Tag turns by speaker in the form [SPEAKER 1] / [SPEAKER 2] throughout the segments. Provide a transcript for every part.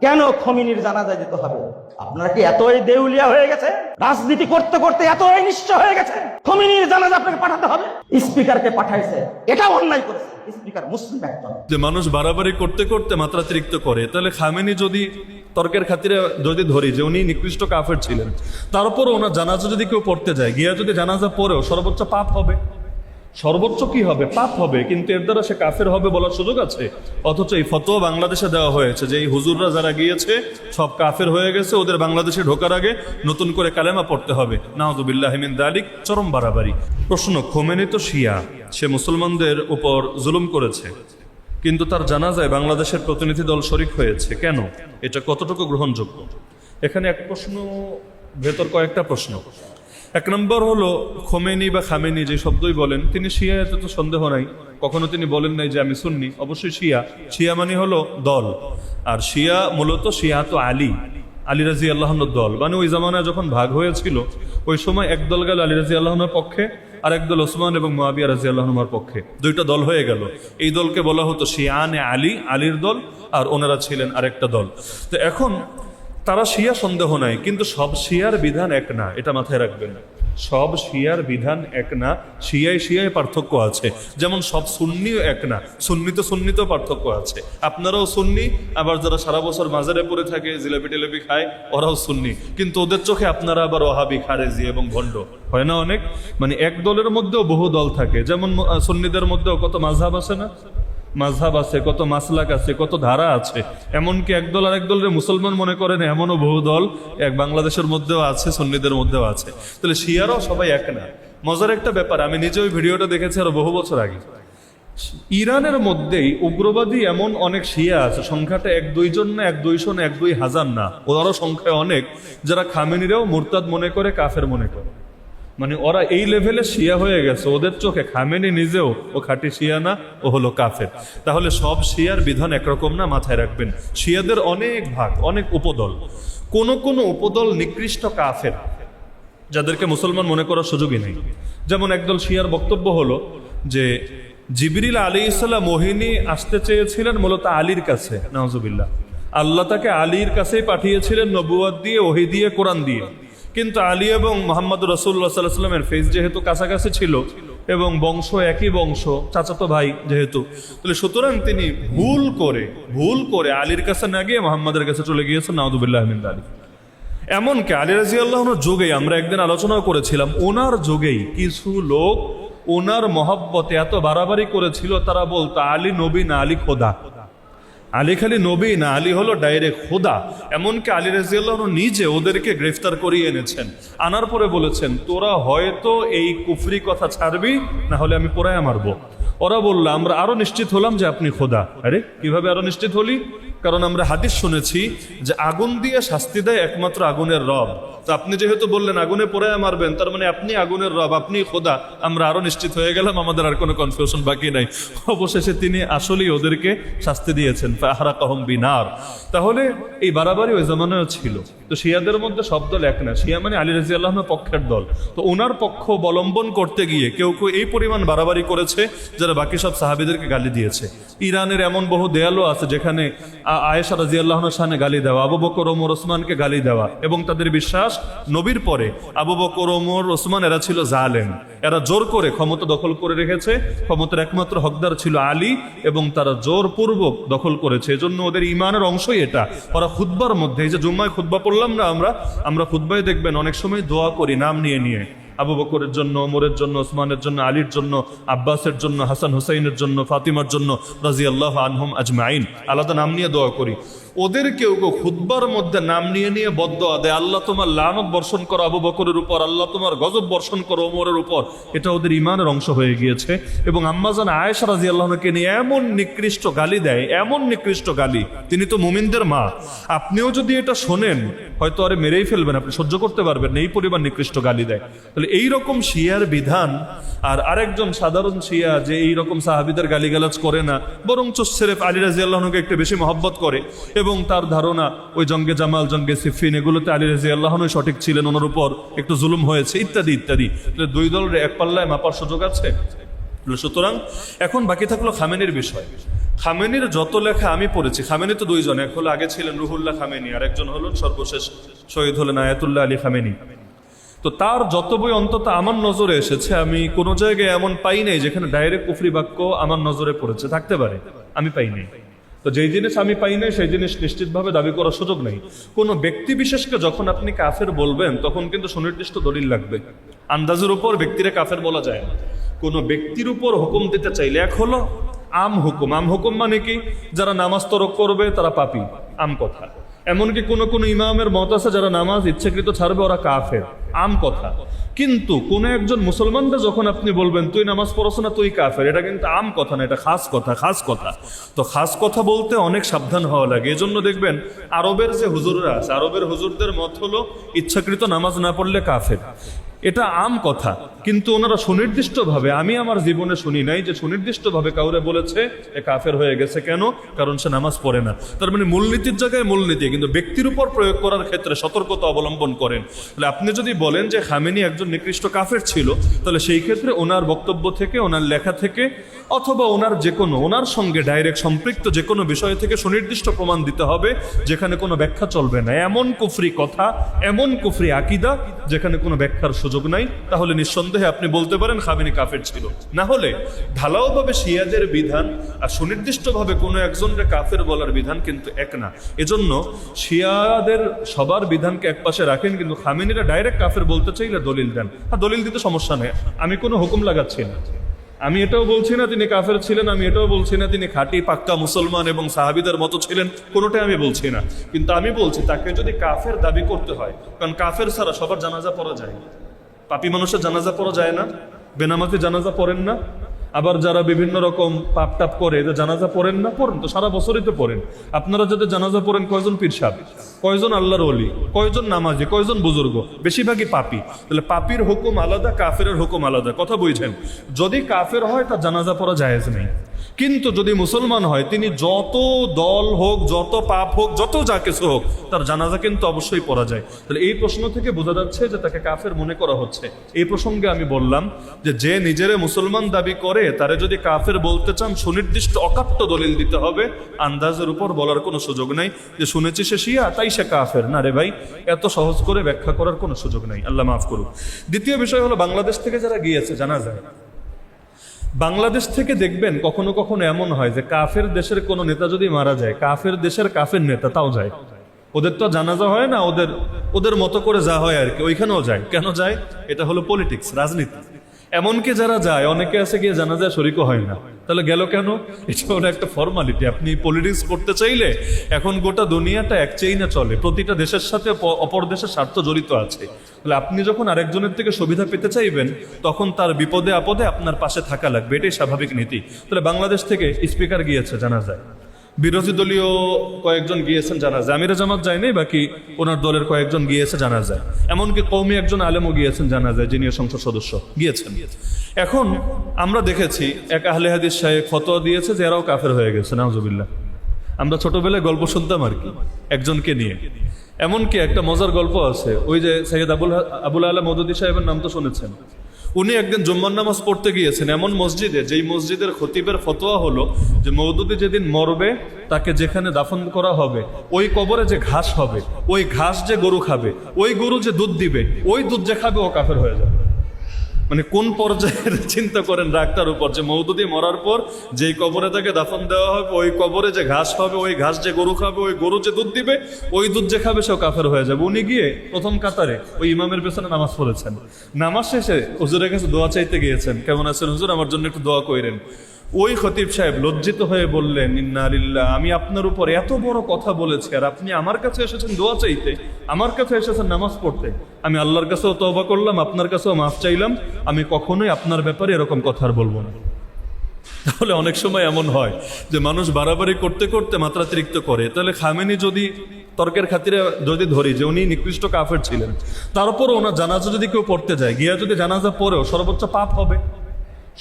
[SPEAKER 1] কেন খমিনির জানাজায় যেতে হবে? আপনারা কি এতই দেউলিয়া হয়ে গেছে? রাজনীতি করতে করতে এতই নিশ্চয় হয়ে গেছে খমিনির জানাজা আপনাকে পাঠাতে হবে? স্পিকারকে পাঠাইছে, এটা অন্যায় করেছে। স্পিকার মুসলিম একজন।
[SPEAKER 2] যে মানুষ বাড়াবাড়ি করতে করতে মাত্রাতিরিক্ত করে, তাহলে খামেনি যদি তর্কের খাতিরে যদি ধরি যে উনি নিকৃষ্ট কাফের ছিলেন, তারপরও ওনার জানাজা যদি কেউ পড়তে যায়, গিয়া যদি জানাজা পড়েও সর্বোচ্চ পাপ হবে, সর্বোচ্চ কি হবে? পাপ হবে, কিন্তু এর দ্বারা সে কাফের হবে বলার সুযোগ আছে? অথচ এই ফতোয়া বাংলাদেশে দেওয়া হয়েছে যে এই হুজুররা যারা গিয়েছে সব কাফের হয়ে গেছে, ওদের বাংলাদেশে ঢোকার আগে নতুন করে কালেমা পড়তে হবে। নাউযুবিল্লাহি মিন যালিক, চরম বাড়াবাড়ি। প্রশ্ন, খোমেনি তো শিয়া, সে মুসলমানদের উপর জুলুম করেছে, কিন্তু তার জানাজায় বাংলাদেশের প্রতিনিধি দল শরিক হয়েছে, কেন? এটা কতটুকু গ্রহণযোগ্য? এখানে এক প্রশ্ন, ভেতর কয়েকটা প্রশ্ন। এক নম্বর হলো, খোমেনি বা খামেনি যে শব্দই বলেন, তিনি শিয়া, এতে তো সন্দেহ নাই। কখনো তিনি বলেন নাই যে আমি সুন্নি, অবশ্যই শিয়া। শিয়া মানে হলো দল, আর শিয়া মূলত শিয়া তো আলী, আলী রাজি আল্লাহর দল। মানে ওই জামানায় যখন ভাগ হয়েছিল, ওই সময় এক দল গেল আলী রাজি আল্লাহর পক্ষে, আর একদল ওসমান এবং মুয়াবিয়া রাজি আল্লাহর পক্ষে, দুইটা দল হয়ে গেল। এই দলকে বলা হতো শিয়ানে আলী, আলীর দল, আর ওনারা ছিলেন আরেকটা দল। তো এখন তারা শিয়া, সন্দেহ নাই, কিন্তু সব শিয়ার বিধান এক না, এটা মাথায় রাখবেন। সব শিয়ার বিধান এক না, শিয়ায় শিয়ায় পার্থক্য আছে। যেমন সব সুন্নিও এক না, সুন্নিতেও পার্থক্য আছে। আপনারাও সুন্নি, আবার যারা সারা বছর মাজারে পড়ে থাকে, জিলাপি টিলাপি খায়, ওরাও সুন্নি, কিন্তু ওদের চোখে আপনারা আবার ওহাবি, খারেজি এবং ভণ্ড। হয় না অনেক? মানে এক দলের মধ্যেও বহু দল থাকে। যেমন সুন্নিদের মধ্যেও কত মাযহাব আছে না? মাযহাব আছে, কত মাসলাক আছে, কত ধারা আছে। এমনকি একদল আর একদলের মুসলমান মনে করেন, এমনও বহু দল এক বাংলাদেশের মধ্যেও আছে, সুন্নিদের মধ্যেও আছে। তাহলে শিয়ারাও সবাই এক না। মজার একটা ব্যাপার, আমি নিজে ওই ভিডিওটা দেখেছি আরো বহু বছর আগে। ইরানের মধ্যেই উগ্রবাদী এমন অনেক শিয়া আছে, সংখ্যাটা 1-2 জন না, 1-200 না, 1-2 হাজার না, ওরাও সংখ্যায় অনেক, যারা খামেনিরাও মুরতাদ মনে করে, কাফের মনে করে। মানে ওরা এই লেভেলে শিয়া হয়ে গেছে, ওদের চোখে খামেনি নিজেও ও খাঁটি শিয়া না, ও হলো কাফের। তাহলে সব শিয়ার বিধান একরকম না, মাথায় রাখবেন। শিয়াদের অনেক ভাগ, অনেক উপদল। কোন কোন উপদল নিকৃষ্ট কাফের, যাদেরকে মুসলমান মনে করার সুযোগই নেই। যেমন একদল শিয়ার বক্তব্য হলো যে জিবরিল আলাইহিস সালাম মোহিনী আসতে চেয়েছিলেন মূলত আলীর কাছে, নাউজুবিল্লাহ। আল্লাহ তাকে আলীর কাছেই পাঠিয়েছিলেন, নবুয়ত দিয়ে, ওহী দিয়ে, কোরআন দিয়ে। কিন্তু আলী এবং মোহাম্মদ রাসূলুল্লাহ সাল্লাল্লাহু আলাইহি ওয়াসাল্লামের ফেজ যেহেতু কাছাকাছি ছিল, এবং বংশ একই বংশ, চাচাতো ভাই যেহেতু, তাহলে সুতরাং তিনি ভুল করে আলীর কাছে না গিয়ে মোহাম্মদের কাছে চলে গিয়েছেন, নাউযুবিল্লাহি মিন যালিক। এমনকি আলী রাদিয়াল্লাহু যুগেই, আমরা একদিন আলোচনাও করেছিলাম, ওনার যুগেই কিছু লোক ওনার মহব্বতে এত বাড়াবাড়ি করেছিল, তারা বলতো আলী নবী না, আলী খোদা। আলী খালি নবী না, আলী হলো ডাইরেক্ট খোদা। এমনকি আলী রাদিয়াল্লাহু নিজে ওদেরকে গ্রেফতার করিয়ে এনেছেন, আনার পরে বলেছেন, তোরা হয়তো এই কুফরি কথা ছাড়বি, না হলে আমি পোড়ায়া মারবো। ওরা বলল, আমরা আরো নিশ্চিত হলাম যে আপনি খোদা। আরে কিভাবে আরো নিশ্চিত হলি? কারণ আমরা হাদিস শুনেছি যে আগুন দিয়ে শাস্তি দেয় একমাত্র আগুনের রব। তো আপনি যেহেতু বললেন আগুনে পোড়ায়া মারবেন, তার মানে আপনি আগুনের রব, আপনি খোদা। আমরা আরো নিশ্চিত হয়ে গেলাম, আমাদের আর কোনো কনফিউশন বাকি নাই। অবশেষে তিনি আসলেই ওদেরকে শাস্তি দিয়েছেন, ফাহরাকাহুম বিনার। তাহলে এই বাড়াবাড়ি ওই জামানায়ও ছিল। তো শিয়াদের মধ্যে সব দল এক না। শিয়া মানে আলী রাদিয়াল্লাহুর পক্ষের দল। তো ওনার পক্ষ অবলম্বন করতে গিয়ে কেউ কেউ এই পরিমাণ বাড়াবাড়ি করেছে, যারা বাকি সব সাহাবীদেরকে গালি দিয়েছে। ইরানের এমন বহু দেয়ালও আছে যেখানে আয়েশা রাদিয়াল্লাহুর শানে গালি দেওয়া, আবু বকর, ওমর, ওসমানকে গালি দেওয়া, এবং তাদের বিশ্বাস নবীর পরে আবু বকর, ওমর, ওসমান এরা ছিল জালেম, এরা জোর করে ক্ষমতা দখল করে রেখেছে, ক্ষমতার একমাত্র হকদার ছিল আলী, এবং তারা জোরপূর্বক দখল করেছে। এজন্য ওদের ইমানের অংশই এটা। ওরা খুতবার মধ্যে, এই যে জুম্মায় খুতবা পড়লাম না আমরা খুতবায় দেখবেন অনেক সময় দোয়া করি নাম নিয়ে নিয়ে, আবু বকরের জন্য, ওমরের জন্য, ওসমানের জন্য, আলীর জন্য, আব্বাসের জন্য, হাসান হুসাইনের জন্য, ফাতিমার জন্য, রাদিয়াল্লাহু আনহুম আজমাইন, আলাদা নাম নিয়ে দোয়া করি। ওদের কেউ কেউ খুতবার মধ্যে নাম নিয়ে নিয়ে বদদোয়া দেয়, আল্লাহ তোমার লানত বর্ষণ করো আবু বকরের উপর, আল্লাহ তোমার গজব বর্ষণ করো ওমরের উপর। এটা ওদের ইমানের অংশ হয়ে গিয়েছে। এবং আম্মাজান আয়েশা রাদিয়াল্লাহুকে নিয়ে এমন নিকৃষ্ট গালি দেয়, এমন নিকৃষ্ট গালি, তিনি তো মুমিনদের মা। আপনিও যদি এটা শোনেন, হয়তো আরে মেরেই ফেলবেন, আপনি সহ্য করতে পারবেন না, এই পরিমাণ নিকৃষ্ট গালি দেয়। তাহলে এইরকম শিয়ার বিধান, আর আরেকজন সাধারণ শিয়া যে এইরকম সাহাবীদের গালিগালাজ করে না, বরঞ্চ সিরেফ আলী রাদিয়াল্লাহুকে একটু বেশি মহব্বত করে, এবং তার ধারণা ওই জঙ্গে জামাল, জঙ্গে সিফিন, এগুলোতে আলী রাদিয়াল্লাহু সঠিক ছিলেন, ওনার উপর একটু জুলুম হয়েছে, ইত্যাদি ইত্যাদি। দুই দলের এক পাল্লায় মাপার সুযোগ আছে? সুতরাং এখন বাকি থাকলো খামেনির বিষয়। খামেনির যত লেখা আমি পড়েছি, খামেনি তো দুইজন, এক হলো আগে ছিলেন রুহুল্লাহ খামেনি, আর একজন হলো সর্বশেষ শহীদ হলেন আয়াতুল্লাহ আলী খামেনি। তো তার যত বই অন্তত আমার নজরে এসেছে, আমি কোনো জায়গায় এমন পাই নাই যেখানে ডাইরেক্ট কুফরি বাক্য আমার নজরে পড়েছে, থাকতে পারে, আমি পাই নাই। তো যেই জিনিস আমি পাই নাই সেই জিনিস নিশ্চিতভাবে দাবি করার সুযোগ নেই। কোনো ব্যক্তি বিশেষকে যখন আপনি কাফের বলবেন তখন কিন্তু সুনির্দিষ্ট দলিল লাগবে। আন্দাজের উপর ব্যক্তিরে কাফের বলা যায় না। কোনো ব্যক্তির উপর হুকুম দিতে চাইলে এক হলো আম হুকুম। আম হুকুম মানে কি? যারা নামাজ তরক করবে তারা পাপী, আম কথা। এমনকি কোন কোন ইমামের মত আছে যারা নামাজ ইচ্ছাকৃত ছাড়বে ওরা কাফের, আম কথা। কিন্তু কোন একজন মুসলমানরা যখন আপনি বলবেন তুই নামাজ পড়ছ না তুই কাফের, এটা কিন্তু আম কথা না, এটা খাস কথা। খাস কথা তো খাস কথা বলতে অনেক সাবধান হওয়া লাগে। এজন্য দেখবেন আরবের যে হুজুররা আছে, আরবের হুজুরদের মত হলো ইচ্ছাকৃত নামাজ না পড়লে কাফের, এটা আম কথা। কিন্তু ওনারা সুনির্দিষ্টভাবে, আমি আমার জীবনে শুনি নাই যে সুনির্দিষ্টভাবে কাউরে বলেছে এ কাফের হয়ে গেছে। কেন? কারণ সে নামাজ পড়ে না। তার মানে মূলনীতির জায়গায় মূলনীতি, কিন্তু ব্যক্তির উপর প্রয়োগ করার ক্ষেত্রে সতর্কতা অবলম্বন করেন। তাহলে আপনি যদি বলেন যে খামেনি একজন নিকৃষ্ট কাফের ছিল, তাহলে সেই ক্ষেত্রে ওনার বক্তব্য থেকে, ওনার লেখা থেকে, অথবা ওনার যে কোনো, ওনার সঙ্গে ডাইরেক্ট সম্পৃক্ত যে কোনো বিষয় থেকে সুনির্দিষ্ট প্রমাণ দিতে হবে যেখানে কোনো ব্যাখ্যা চলবে না। এমন কুফরি কথা, এমন কুফরি আকিদা যেখানে কোনো ব্যাখ্যার সুযোগ নাই, তাহলে নিঃসন্দেহে আপনি বলতে পারেন খামেনি কাফের ছিল। না হলে ঢালাওভাবে শিয়াদের বিধান আর সুনির্দিষ্টভাবে কোনো একজনকে কাফের বলার বিধান কিন্তু এক না। এজন্য শিয়াদের সবার বিধানকে একপাশে রাখেন, কিন্তু খামেনিরা ডাইরেক্ট কাফের বলতে চাইলে দলিল দেন। হ্যাঁ, দলিল দিতে সমস্যা নেই, আমি কোনো হুকুম লাগাচ্ছি না। আমি এটাও বলছি না তিনি কাফের ছিলেন, আমি এটাও বলছি না তিনি খাঁটি পাক্কা মুসলমান এবং সাহাবীদের মতো ছিলেন, কোনোটাই আমি বলছি না। কিন্তু আমি বলছি তাকে যদি কাফের দাবি করতে হয়, কারণ কাফের ছাড়া সবার জানাজা পড়া যায় না। পাপী মানুষের জানাজা পড়া যায় না, বেনামাজি জানাজা পড়েন না। আবার যারা বিভিন্ন রকম পাপ টাপ করে যে জানাজা পড়েন না, পড়েন তো, সারা বছরই তো পড়েন। আপনারা যাদের জানাজা পড়েন কয়জন পীর সাহেব, কয়জন আল্লাহর ওলি, কয়জন নামাজি, কয়জন বুজুর্গ? বেশিরভাগই পাপী। তাহলে পাপীর হুকুম আলাদা, কাফের হুকুম আলাদা। কথা বুঝছেন? যদি কাফের হয় তার জানাজা পড়া জায়েজ নেই। কিন্তু যদি মুসলমান হয়, তিনি যত দল হোক, যত পাপ হোক, যত যা কিছু হোক, তার জানাজা কিন্তু অবশ্যই পড়া যায়। তাহলে এই প্রশ্ন থেকে বোঝা যাচ্ছে যে তাকে কাফের মনে করা হচ্ছে। এই প্রসঙ্গে আমি বললাম যে যে নিজেরে মুসলমান দাবি করে তারে যদি কাফের বলতে চান, সুনির্দিষ্ট অকাট্য দলিল দিতে হবে। আন্দাজের উপর বলার কোনো সুযোগ নাই যে শুনেছি সে শিয়া তাই সে কাফের। না রে ভাই, এত সহজ করে ব্যাখ্যা করার কোনো সুযোগ নাই, আল্লাহ মাফ করুক। দ্বিতীয় বিষয় হলো বাংলাদেশ থেকে যারা গিয়েছে জানাজায়, বাংলাদেশ থেকে দেখবেন কখনো কখনো এমন হয় যে কাফের দেশের কোনো নেতা যদি মারা যায়, কাফের দেশের কাফের নেতা তাও যায়। ওদের তো জানাজা হয় না, ওদের মতো করে যা হয় আর কি, ওইখানেও যায়। কেন যায়? এটা হলো পলিটিক্স, রাজনীতি। এমনকি যারা যায় অনেকে আছে গিয়ে জানাজায় শরিকও হয় না। তাহলে গেল কেন? এটা হলো একটা ফর্মালিটি। আপনি পলিটিক্স করতে চাইলে এখন গোটা দুনিয়াটা এক চেইনে চলে, প্রতিটা দেশের সাথে অপর দেশের স্বার্থ জড়িত আছে। তাহলে আপনি যখন আরেকজনের থেকে সুবিধা পেতে চাইবেন, তখন তার বিপদে আপদে আপনার পাশে থাকা লাগবে, এটাই স্বাভাবিক নীতি। তাহলে বাংলাদেশ থেকে স্পিকার গিয়েছে জানাজায়, বিরোধী দলীয় কয়েকজন গিয়েছেন জানাজায়, আমিরে জামাত যায় নাই, বাকি ওনার দলের কয়েকজন গিয়েছে জানাজায়। এমনকি কওমি একজন আলেমও গিয়েছেন জানাজায়, যিনি সংসদ সদস্য গিয়েছেন। এখন আমরা দেখেছি এক আহলে হাদিস সাহেব ফতোয়া দিয়েছে যে এরাও কাফের হয়ে গেছে, নাউজুবিল্লাহ। আমরা ছোটবেলায় গল্প শুনতাম আর কি একজনকে নিয়ে। এমনকি একটা মজার গল্প আছে, ওই যে সৈয়দ আবুল আলা মওদুদী সাহেবের নাম তো শুনেছেন। উনি একদিন জুম্মার নামাজ পড়তে গিয়েছেন এমন মসজিদে, যেই মসজিদের খতিবের ফতোয়া হলো যে মওদুদী যেদিন মরবে তাকে যেখানে দাফন করা হবে ওই কবরে যে ঘাস হবে, ওই ঘাস যে গরু খাবে, ওই গরু যে দুধ দিবে, ওই দুধ যে খাবে ও কাফের হয়ে যাবে। মানে কোন পর্যায়ের চিন্তা করেন রাগটার উপর, যে মওদুদী মরার পর যেই কবরে তাকে দাফন দেওয়া হবে, ওই কবরে যে ঘাস হবে, ওই ঘাস যে গরু খাবে, ওই গরু যে দুধ দিবে, ওই দুধ যে খাবে সেও কাফের হয়ে যাবে। উনি গিয়ে প্রথম কাতারে ওই ইমামের পেছনে নামাজ পড়েছেন। নামাজ শেষে হুজুরের কাছে দোয়া চাইতে গিয়েছেন, কেমন আছেন হুজুর, আমার জন্য একটু দোয়া কইরেন। ওই খতিব সাহেব লজ্জিত হয়ে বললেন, ইন্না লিল্লাহ, আমি আপনার উপর এত বড় কথা বলেছি আর আপনি আমার কাছে এসেছেন দোয়া চাইতে, আমার কাছে এসেছেন নামাজ পড়তে। আমি আল্লাহর কাছেও তওবা করলাম, আপনার কাছেও মাফ চাইলাম, আমি কখনোই আপনার ব্যাপারে এরকম কথা আর বলবো না। তাহলে অনেক সময় এমন হয় যে মানুষ বাড়াবাড়ি করতে করতে মাত্রাতিরিক্ত করে। তাহলে খামেনি যদি তর্কের খাতিরে যদি ধরি যে উনি নিকৃষ্ট কাফের ছিলেন, তারপর ওনার জানাজা যদি কেউ পড়তে যায়, গিয়া যদি জানাজা পড়েও সর্বোচ্চ পাপ হবে,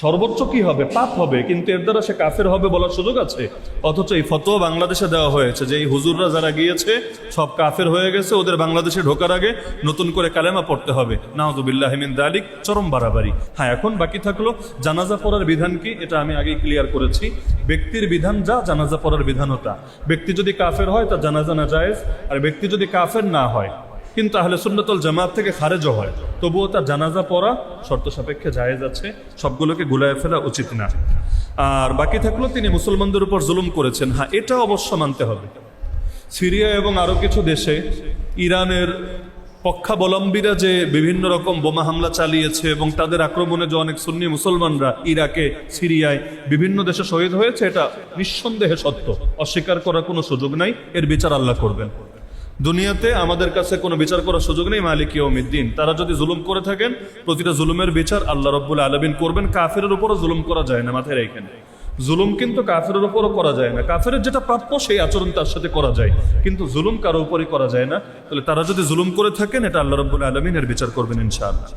[SPEAKER 2] সর্বোচ্চ কি হবে? পাপ হবে, কিন্তু এর দ্বারা সে কাফের হবে বলার সুযোগ আছে? অথচ এই ফতোয়া বাংলাদেশে দেওয়া হয়েছে যে এই হুজুররা যারা গিয়েছে সব কাফের হয়ে গেছে, ওদের বাংলাদেশে ঢোকার আগে নতুন করে কালেমা পড়তে হবে। নাউযুবিল্লাহি মিন যালিক, চরম বাড়াবাড়ি। হ্যাঁ, এখন বাকি থাকলো জানাজা পড়ার বিধান কি? এটা আমি আগেই ক্লিয়ার করেছি। ব্যক্তির বিধান যা, জানাজা পড়ার বিধানও তা। ব্যক্তি যদি কাফের হয় তার জানাজা নাজায়েজ, আর ব্যক্তি যদি কাফের না হয় কিন্তু আহলে সুন্নাত ওয়াল জামাত থেকে খারেজও হয়, তবুও তার জানাজা পড়া শর্ত সাপেক্ষে জায়েজ আছে। সবগুলোকে গুলায় ফেলা উচিত না। আর বাকি থাকলো তিনি মুসলমানদের উপর জুলুম করেছেন। হ্যাঁ, এটা অবশ্য মানতে হবে। সিরিয়া এবং আরো কিছু দেশে ইরানের পক্ষাবলম্বীরা যে বিভিন্ন রকম বোমা হামলা চালিয়েছে এবং তাদের আক্রমণে যে অনেক সুন্নি মুসলমানরা ইরাকে, সিরিয়ায়, বিভিন্ন দেশে শহীদ হয়েছে, এটা নিঃসন্দেহে সত্য, অস্বীকার করার কোনো সুযোগ নাই। এর বিচার আল্লাহ করবেন। দুনিয়াতে আমাদের কাছে কোনো বিচার করার সুযোগ নেই। মালিক ইয়াউমিদ্দিন, তারা যদি জুলুম করে থাকেন প্রতিটা জুলুমের বিচার আল্লাহ রাব্বুল আলামিন করবেন। কাফেরের উপরও জুলুম করা যায় না, মাথায় রাখেন। জুলুম কিন্তু কাফেরের উপরও করা যায় না। কাফেরের যেটা প্রাপ্য সেই আচরণ তার সাথে করা যায়, কিন্তু জুলুম কারো উপরই করা যায় না। তাহলে তারা যদি জুলুম করে থাকেন, এটা আল্লাহ রাব্বুল আলামিন এর বিচার করবেন ইনশাআল্লাহ।